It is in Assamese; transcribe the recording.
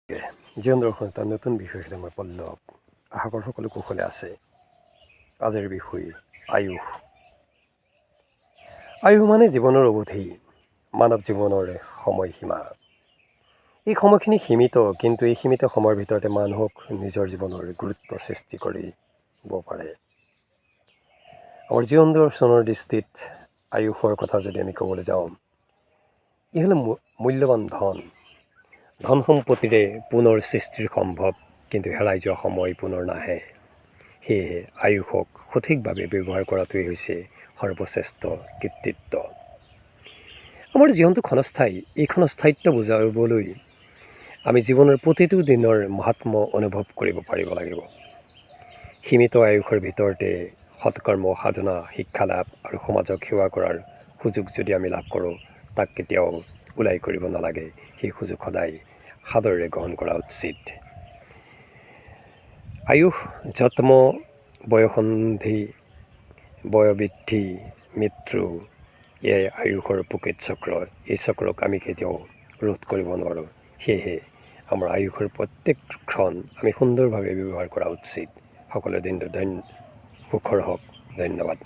জীৱন দৰ্শন এটা নতুন বিষয়ৰ সৈতে মই পল্লৱ। আশা কৰোঁ সকলো কুশলে আছে। আজিৰ বিষয় আয়ুস। আয়ুস মানে জীৱনৰ অৱধি, মানৱ জীৱনৰ সময়সীমা। এই সময়খিনি সীমিত, কিন্তু এই সীমিত সময়ৰ ভিতৰতে মানুহক নিজৰ জীৱনৰ গুৰুত্ব সৃষ্টি কৰিব পাৰে। আমাৰ জীৱন দৰ্শনৰ দৃষ্টিত আয়ুসৰ কথা যদি আমি ক'বলৈ যাওঁ, ই হ'ল মূল্যৱান ধন। ধন সম্পত্তিৰে পুনৰ সৃষ্টিৰ সম্ভৱ, কিন্তু হেৰাই যোৱা সময় পুনৰ নাহে। সেয়েহে আয়ুসক সঠিকভাৱে ব্যৱহাৰ কৰাটোৱেই হৈছে সৰ্বশ্ৰেষ্ঠ কৃতিত্ব। আমাৰ জীৱনটো ক্ষণস্থায়ী। এই ক্ষণস্থায়িত্ব বুজাবলৈ আমি জীৱনৰ প্ৰতিটো দিনৰ মাহাত্ম্য অনুভৱ কৰিব পাৰিব লাগিব। সীমিত আয়ুসৰ ভিতৰতে সৎকৰ্ম সাধনা, শিক্ষা লাভ আৰু সমাজক সেৱা কৰাৰ সুযোগ যদি আমি লাভ কৰোঁ, তাক কেতিয়াও ওলাই কৰিব নালাগে। সেই সুযোগ সদায় সাদৰেৰে গ্ৰহণ কৰা উচিত। আয়ুস জন্ম, বয়সন্ধি, বয়োবৃদ্ধি, মৃত্যু, এয়াই আয়ুসৰ প্ৰকৃত চক্ৰ। এই চক্ৰক আমি কেতিয়াও ৰোধ কৰিব নোৱাৰোঁ। সেয়েহে আমাৰ আয়ুসৰ প্ৰত্যেক ক্ষণ আমি সুন্দৰভাৱে ব্যৱহাৰ কৰা উচিত। সকলোৰে দিনটো সুখৰ হওক। ধন্যবাদ।